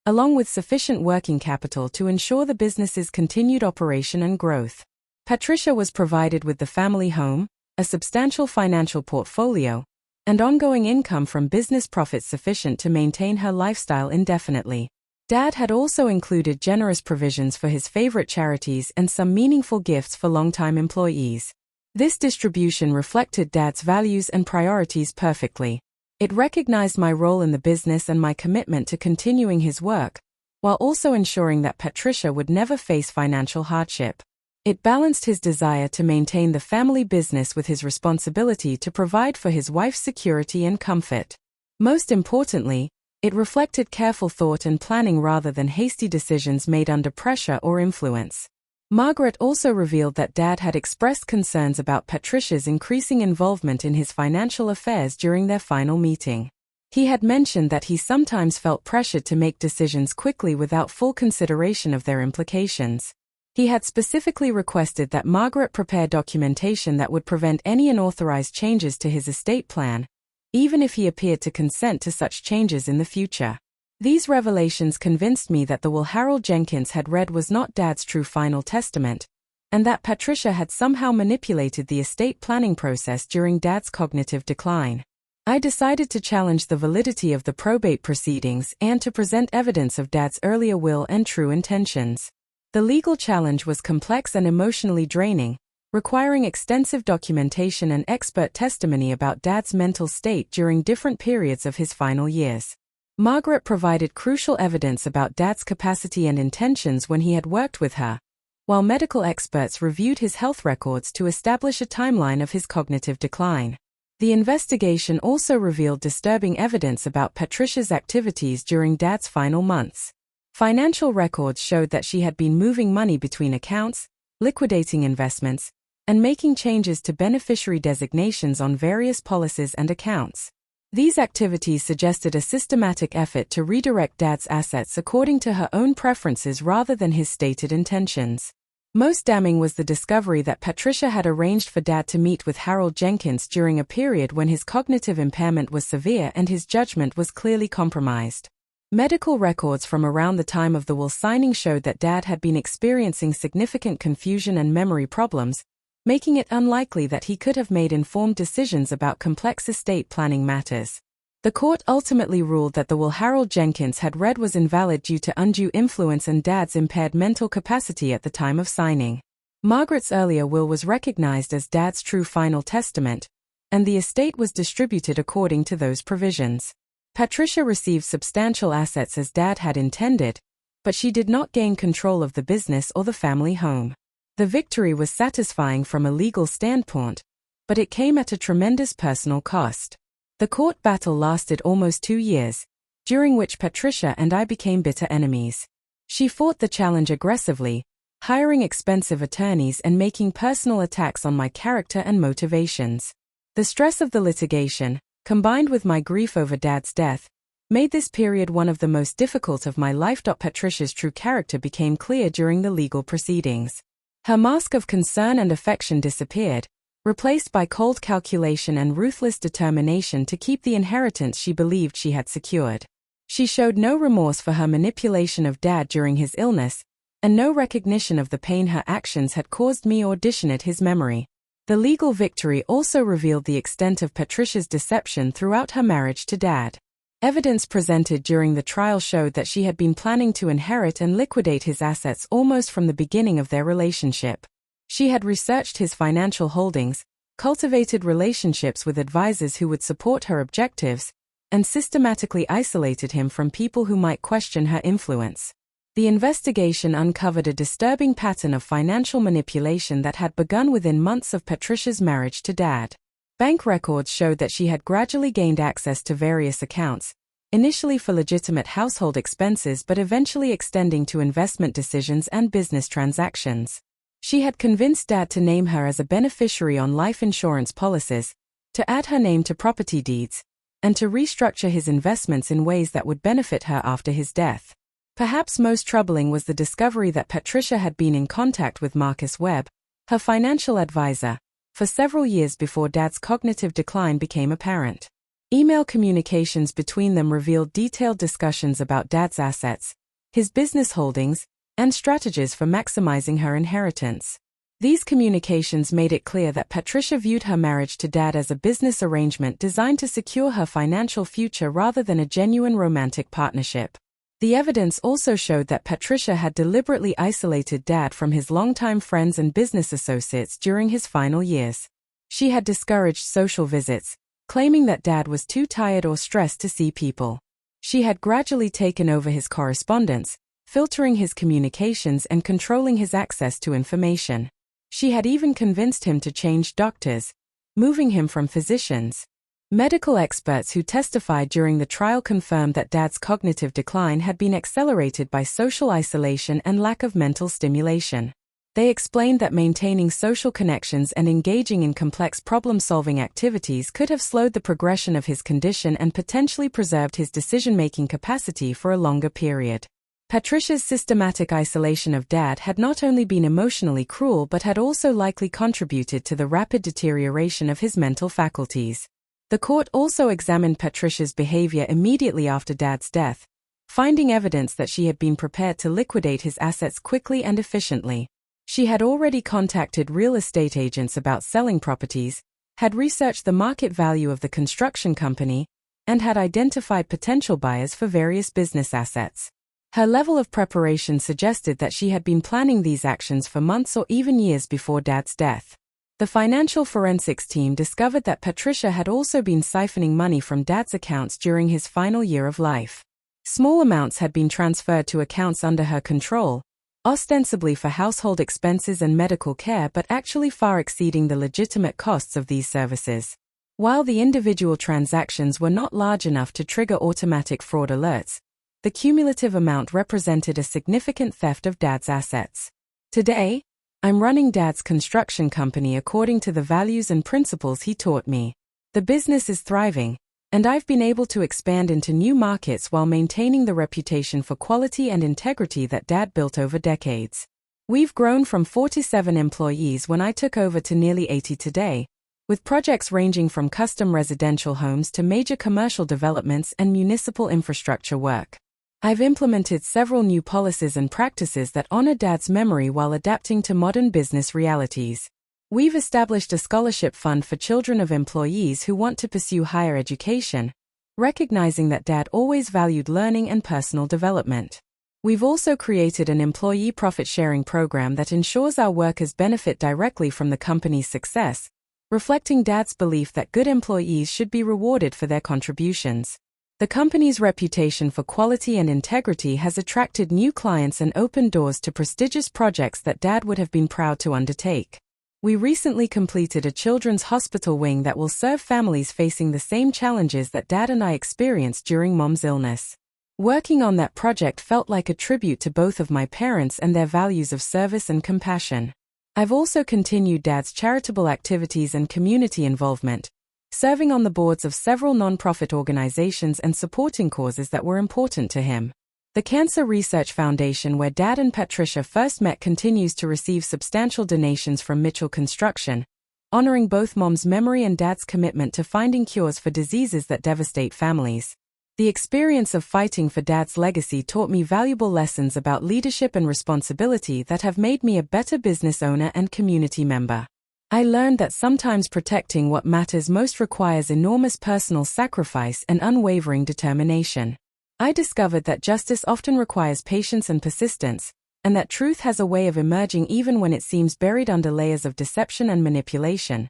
along with sufficient working capital to ensure the business's continued operation and growth. Patricia was provided with the family home, a substantial financial portfolio, and ongoing income from business profits sufficient to maintain her lifestyle indefinitely. Dad had also included generous provisions for his favorite charities and some meaningful gifts for longtime employees. This distribution reflected Dad's values and priorities perfectly. It recognized my role in the business and my commitment to continuing his work, while also ensuring that Patricia would never face financial hardship. It balanced his desire to maintain the family business with his responsibility to provide for his wife's security and comfort. Most importantly, it reflected careful thought and planning rather than hasty decisions made under pressure or influence. Margaret also revealed that Dad had expressed concerns about Patricia's increasing involvement in his financial affairs during their final meeting. He had mentioned that he sometimes felt pressured to make decisions quickly without full consideration of their implications. He had specifically requested that Margaret prepare documentation that would prevent any unauthorized changes to his estate plan, even if he appeared to consent to such changes in the future. These revelations convinced me that the will Harold Jenkins had read was not Dad's true final testament, and that Patricia had somehow manipulated the estate planning process during Dad's cognitive decline. I decided to challenge the validity of the probate proceedings and to present evidence of Dad's earlier will and true intentions. The legal challenge was complex and emotionally draining, requiring extensive documentation and expert testimony about Dad's mental state during different periods of his final years. Margaret provided crucial evidence about Dad's capacity and intentions when he had worked with her, while medical experts reviewed his health records to establish a timeline of his cognitive decline. The investigation also revealed disturbing evidence about Patricia's activities during Dad's final months. Financial records showed that she had been moving money between accounts, liquidating investments, and making changes to beneficiary designations on various policies and accounts. These activities suggested a systematic effort to redirect Dad's assets according to her own preferences rather than his stated intentions. Most damning was the discovery that Patricia had arranged for Dad to meet with Harold Jenkins during a period when his cognitive impairment was severe and his judgment was clearly compromised. Medical records from around the time of the will signing showed that Dad had been experiencing significant confusion and memory problems, making it unlikely that he could have made informed decisions about complex estate planning matters. The court ultimately ruled that the will Harold Jenkins had read was invalid due to undue influence and Dad's impaired mental capacity at the time of signing. Margaret's earlier will was recognized as Dad's true final testament, and the estate was distributed according to those provisions. Patricia received substantial assets as Dad had intended, but she did not gain control of the business or the family home. The victory was satisfying from a legal standpoint, but it came at a tremendous personal cost. The court battle lasted almost 2 years, during which Patricia and I became bitter enemies. She fought the challenge aggressively, hiring expensive attorneys and making personal attacks on my character and motivations. The stress of the litigation, combined with my grief over Dad's death, made this period one of the most difficult of my life. Patricia's true character became clear during the legal proceedings. Her mask of concern and affection disappeared, replaced by cold calculation and ruthless determination to keep the inheritance she believed she had secured. She showed no remorse for her manipulation of Dad during his illness, and no recognition of the pain her actions had caused me or dishonored his memory. The legal victory also revealed the extent of Patricia's deception throughout her marriage to Dad. Evidence presented during the trial showed that she had been planning to inherit and liquidate his assets almost from the beginning of their relationship. She had researched his financial holdings, cultivated relationships with advisors who would support her objectives, and systematically isolated him from people who might question her influence. The investigation uncovered a disturbing pattern of financial manipulation that had begun within months of Patricia's marriage to Dad. Bank records showed that she had gradually gained access to various accounts, initially for legitimate household expenses but eventually extending to investment decisions and business transactions. She had convinced Dad to name her as a beneficiary on life insurance policies, to add her name to property deeds, and to restructure his investments in ways that would benefit her after his death. Perhaps most troubling was the discovery that Patricia had been in contact with Marcus Webb, her financial advisor, for several years before Dad's cognitive decline became apparent. Email communications between them revealed detailed discussions about Dad's assets, his business holdings, and strategies for maximizing her inheritance. These communications made it clear that Patricia viewed her marriage to Dad as a business arrangement designed to secure her financial future rather than a genuine romantic partnership. The evidence also showed that Patricia had deliberately isolated Dad from his longtime friends and business associates during his final years. She had discouraged social visits, claiming that Dad was too tired or stressed to see people. She had gradually taken over his correspondence, filtering his communications and controlling his access to information. She had even convinced him to change doctors, moving him from physicians. Medical experts who testified during the trial confirmed that Dad's cognitive decline had been accelerated by social isolation and lack of mental stimulation. They explained that maintaining social connections and engaging in complex problem-solving activities could have slowed the progression of his condition and potentially preserved his decision-making capacity for a longer period. Patricia's systematic isolation of Dad had not only been emotionally cruel but had also likely contributed to the rapid deterioration of his mental faculties. The court also examined Patricia's behavior immediately after Dad's death, finding evidence that she had been prepared to liquidate his assets quickly and efficiently. She had already contacted real estate agents about selling properties, had researched the market value of the construction company, and had identified potential buyers for various business assets. Her level of preparation suggested that she had been planning these actions for months or even years before Dad's death. The financial forensics team discovered that Patricia had also been siphoning money from Dad's accounts during his final year of life. Small amounts had been transferred to accounts under her control, ostensibly for household expenses and medical care but actually far exceeding the legitimate costs of these services. While the individual transactions were not large enough to trigger automatic fraud alerts, the cumulative amount represented a significant theft of Dad's assets. Today, I'm running Dad's construction company according to the values and principles he taught me. The business is thriving, and I've been able to expand into new markets while maintaining the reputation for quality and integrity that Dad built over decades. We've grown from 47 employees when I took over to nearly 80 today, with projects ranging from custom residential homes to major commercial developments and municipal infrastructure work. I've implemented several new policies and practices that honor Dad's memory while adapting to modern business realities. We've established a scholarship fund for children of employees who want to pursue higher education, recognizing that Dad always valued learning and personal development. We've also created an employee profit-sharing program that ensures our workers benefit directly from the company's success, reflecting Dad's belief that good employees should be rewarded for their contributions. The company's reputation for quality and integrity has attracted new clients and opened doors to prestigious projects that Dad would have been proud to undertake. We recently completed a children's hospital wing that will serve families facing the same challenges that Dad and I experienced during Mom's illness. Working on that project felt like a tribute to both of my parents and their values of service and compassion. I've also continued Dad's charitable activities and community involvement, serving on the boards of several non-profit organizations and supporting causes that were important to him. The Cancer Research Foundation, where Dad and Patricia first met, continues to receive substantial donations from Mitchell Construction, honoring both Mom's memory and Dad's commitment to finding cures for diseases that devastate families. The experience of fighting for Dad's legacy taught me valuable lessons about leadership and responsibility that have made me a better business owner and community member. I learned that sometimes protecting what matters most requires enormous personal sacrifice and unwavering determination. I discovered that justice often requires patience and persistence, and that truth has a way of emerging even when it seems buried under layers of deception and manipulation.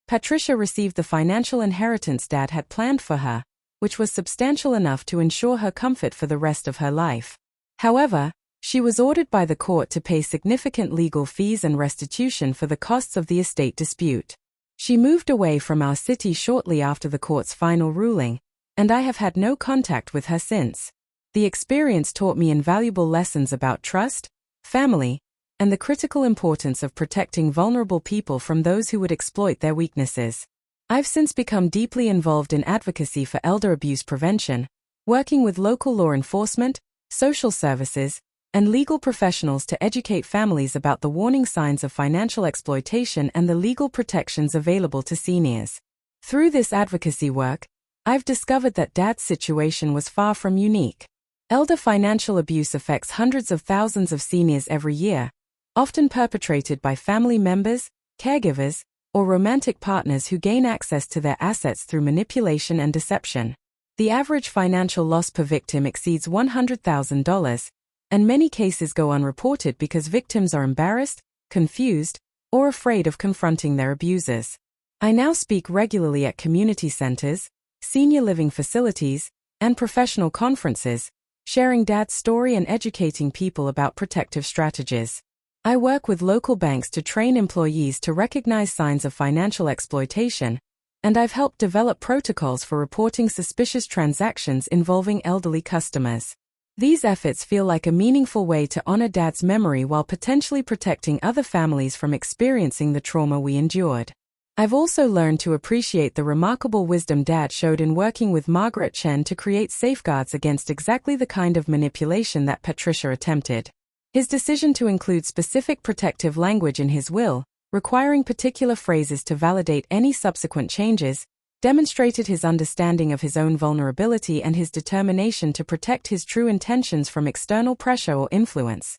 Patricia received the financial inheritance Dad had planned for her, which was substantial enough to ensure her comfort for the rest of her life. However, she was ordered by the court to pay significant legal fees and restitution for the costs of the estate dispute. She moved away from our city shortly after the court's final ruling, and I have had no contact with her since. The experience taught me invaluable lessons about trust, family, and the critical importance of protecting vulnerable people from those who would exploit their weaknesses. I've since become deeply involved in advocacy for elder abuse prevention, working with local law enforcement, social services, and legal professionals to educate families about the warning signs of financial exploitation and the legal protections available to seniors. Through this advocacy work, I've discovered that Dad's situation was far from unique. Elder financial abuse affects hundreds of thousands of seniors every year, often perpetrated by family members, caregivers, or romantic partners who gain access to their assets through manipulation and deception. The average financial loss per victim exceeds $100,000, and many cases go unreported because victims are embarrassed, confused, or afraid of confronting their abusers. I now speak regularly at community centers, senior living facilities, and professional conferences, sharing Dad's story and educating people about protective strategies. I work with local banks to train employees to recognize signs of financial exploitation, and I've helped develop protocols for reporting suspicious transactions involving elderly customers. These efforts feel like a meaningful way to honor Dad's memory while potentially protecting other families from experiencing the trauma we endured. I've also learned to appreciate the remarkable wisdom Dad showed in working with Margaret Chen to create safeguards against exactly the kind of manipulation that Patricia attempted. His decision to include specific protective language in his will, requiring particular phrases to validate any subsequent changes, demonstrated his understanding of his own vulnerability and his determination to protect his true intentions from external pressure or influence.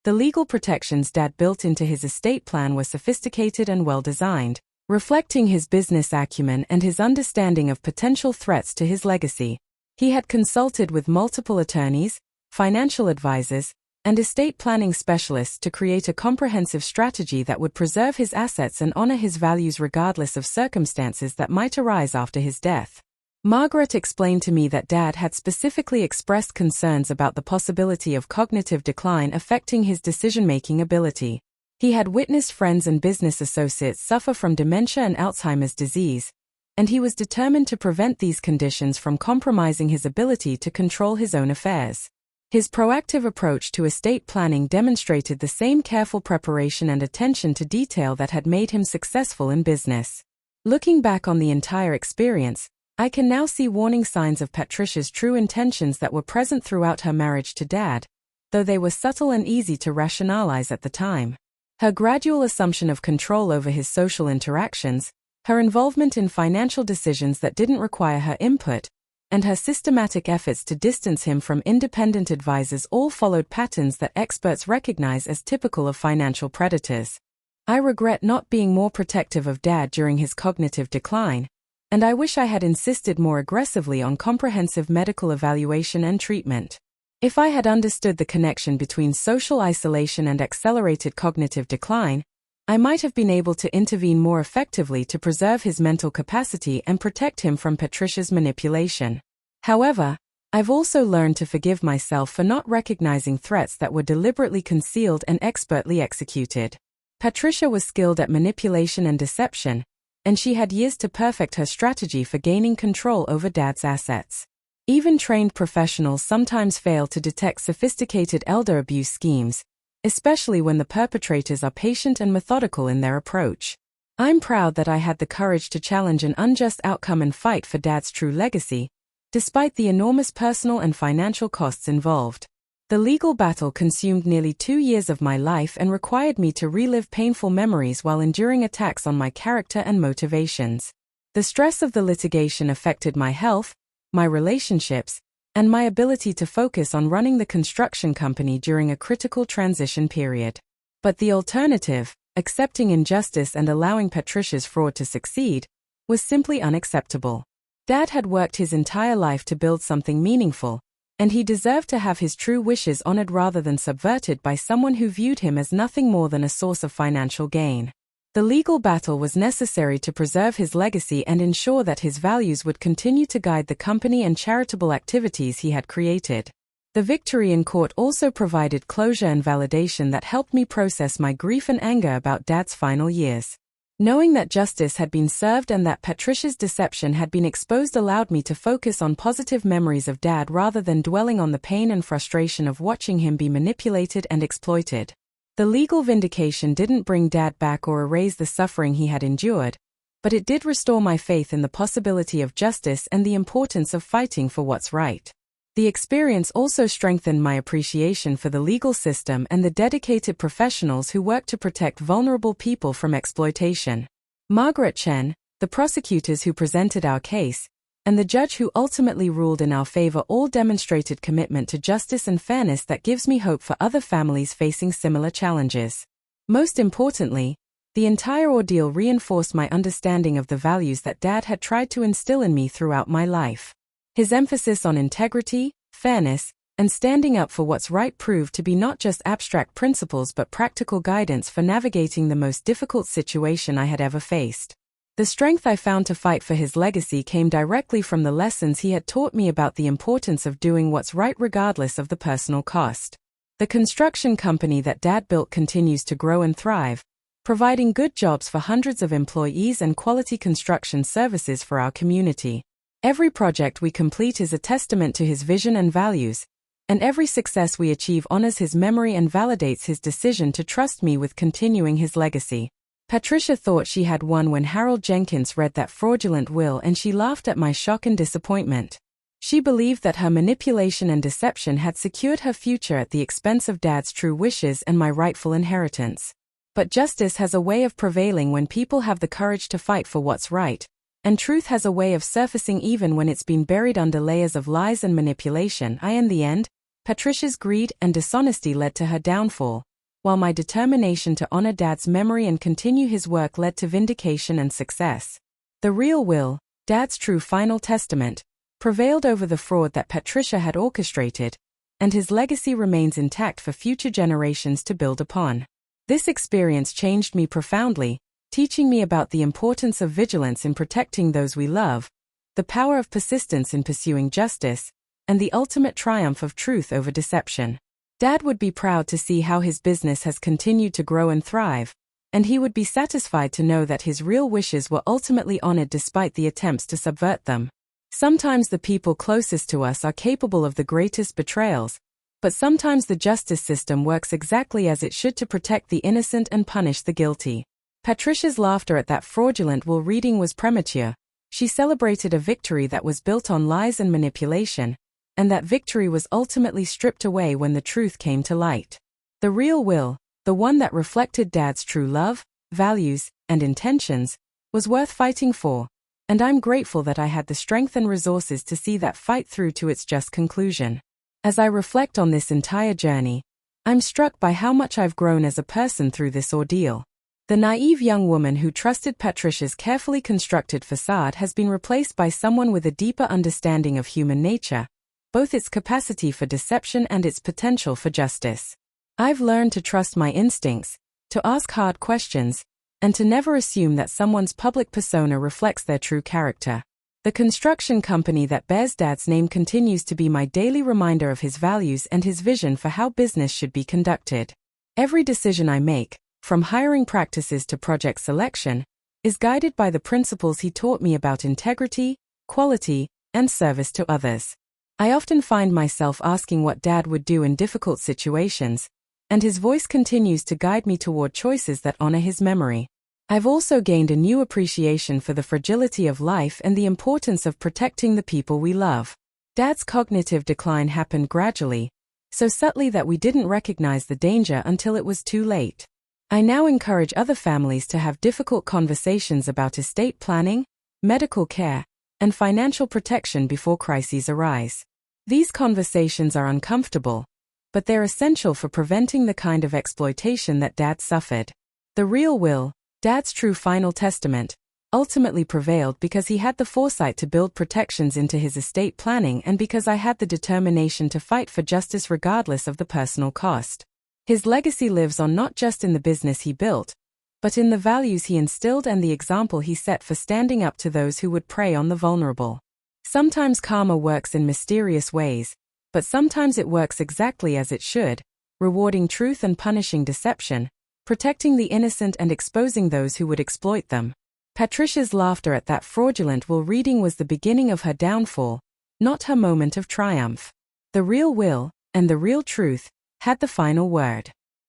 The legal protections Dad built into his estate plan were sophisticated and well-designed, reflecting his business acumen and his understanding of potential threats to his legacy. He had consulted with multiple attorneys, financial advisors, and estate planning specialists to create a comprehensive strategy that would preserve his assets and honor his values regardless of circumstances that might arise after his death. Margaret explained to me that Dad had specifically expressed concerns about the possibility of cognitive decline affecting his decision-making ability. He had witnessed friends and business associates suffer from dementia and Alzheimer's disease, and he was determined to prevent these conditions from compromising his ability to control his own affairs. His proactive approach to estate planning demonstrated the same careful preparation and attention to detail that had made him successful in business. Looking back on the entire experience, I can now see warning signs of Patricia's true intentions that were present throughout her marriage to Dad, though they were subtle and easy to rationalize at the time. Her gradual assumption of control over his social interactions, her involvement in financial decisions that didn't require her input, and her systematic efforts to distance him from independent advisors all followed patterns that experts recognize as typical of financial predators. I regret not being more protective of Dad during his cognitive decline, and I wish I had insisted more aggressively on comprehensive medical evaluation and treatment. If I had understood the connection between social isolation and accelerated cognitive decline, I might have been able to intervene more effectively to preserve his mental capacity and protect him from Patricia's manipulation. However, I've also learned to forgive myself for not recognizing threats that were deliberately concealed and expertly executed. Patricia was skilled at manipulation and deception, and she had years to perfect her strategy for gaining control over Dad's assets. Even trained professionals sometimes fail to detect sophisticated elder abuse schemes, especially when the perpetrators are patient and methodical in their approach. I'm proud that I had the courage to challenge an unjust outcome and fight for Dad's true legacy, despite the enormous personal and financial costs involved. The legal battle consumed nearly 2 years of my life and required me to relive painful memories while enduring attacks on my character and motivations. The stress of the litigation affected my health, my relationships, and my ability to focus on running the construction company during a critical transition period. But the alternative, accepting injustice and allowing Patricia's fraud to succeed, was simply unacceptable. Dad had worked his entire life to build something meaningful, and he deserved to have his true wishes honored rather than subverted by someone who viewed him as nothing more than a source of financial gain. The legal battle was necessary to preserve his legacy and ensure that his values would continue to guide the company and charitable activities he had created. The victory in court also provided closure and validation that helped me process my grief and anger about Dad's final years. Knowing that justice had been served and that Patricia's deception had been exposed allowed me to focus on positive memories of Dad rather than dwelling on the pain and frustration of watching him be manipulated and exploited. The legal vindication didn't bring Dad back or erase the suffering he had endured, but it did restore my faith in the possibility of justice and the importance of fighting for what's right. The experience also strengthened my appreciation for the legal system and the dedicated professionals who work to protect vulnerable people from exploitation. Margaret Chen, the prosecutors who presented our case, and the judge who ultimately ruled in our favor all demonstrated commitment to justice and fairness that gives me hope for other families facing similar challenges. Most importantly, the entire ordeal reinforced my understanding of the values that Dad had tried to instill in me throughout my life. His emphasis on integrity, fairness, and standing up for what's right proved to be not just abstract principles but practical guidance for navigating the most difficult situation I had ever faced. The strength I found to fight for his legacy came directly from the lessons he had taught me about the importance of doing what's right regardless of the personal cost. The construction company that Dad built continues to grow and thrive, providing good jobs for hundreds of employees and quality construction services for our community. Every project we complete is a testament to his vision and values, and every success we achieve honors his memory and validates his decision to trust me with continuing his legacy. Patricia thought she had won when Harold Jenkins read that fraudulent will, and she laughed at my shock and disappointment. She believed that her manipulation and deception had secured her future at the expense of Dad's true wishes and my rightful inheritance. But justice has a way of prevailing when people have the courage to fight for what's right, and truth has a way of surfacing even when it's been buried under layers of lies and manipulation. In the end, Patricia's greed and dishonesty led to her downfall, while my determination to honor Dad's memory and continue his work led to vindication and success. The real will, Dad's true final testament, prevailed over the fraud that Patricia had orchestrated, and his legacy remains intact for future generations to build upon. This experience changed me profoundly, teaching me about the importance of vigilance in protecting those we love, the power of persistence in pursuing justice, and the ultimate triumph of truth over deception. Dad would be proud to see how his business has continued to grow and thrive, and he would be satisfied to know that his real wishes were ultimately honored despite the attempts to subvert them. Sometimes the people closest to us are capable of the greatest betrayals, but sometimes the justice system works exactly as it should to protect the innocent and punish the guilty. Patricia's laughter at that fraudulent will reading was premature. She celebrated a victory that was built on lies and manipulation, and that victory was ultimately stripped away when the truth came to light. The real will, the one that reflected Dad's true love, values, and intentions, was worth fighting for, and I'm grateful that I had the strength and resources to see that fight through to its just conclusion. As I reflect on this entire journey, I'm struck by how much I've grown as a person through this ordeal. The naive young woman who trusted Patricia's carefully constructed facade has been replaced by someone with a deeper understanding of human nature, both its capacity for deception and its potential for justice. I've learned to trust my instincts, to ask hard questions, and to never assume that someone's public persona reflects their true character. The construction company that bears Dad's name continues to be my daily reminder of his values and his vision for how business should be conducted. Every decision I make, from hiring practices to project selection, is guided by the principles he taught me about integrity, quality, and service to others. I often find myself asking what Dad would do in difficult situations, and his voice continues to guide me toward choices that honor his memory. I've also gained a new appreciation for the fragility of life and the importance of protecting the people we love. Dad's cognitive decline happened gradually, so subtly that we didn't recognize the danger until it was too late. I now encourage other families to have difficult conversations about estate planning, medical care, and financial protection before crises arise. These conversations are uncomfortable, but they're essential for preventing the kind of exploitation that Dad suffered. The real will, Dad's true final testament, ultimately prevailed because he had the foresight to build protections into his estate planning and because I had the determination to fight for justice regardless of the personal cost. His legacy lives on not just in the business he built, but in the values he instilled and the example he set for standing up to those who would prey on the vulnerable. Sometimes karma works in mysterious ways, but sometimes it works exactly as it should, rewarding truth and punishing deception, protecting the innocent and exposing those who would exploit them. Patricia's laughter at that fraudulent will reading was the beginning of her downfall, not her moment of triumph. The real will, and the real truth, had the final word.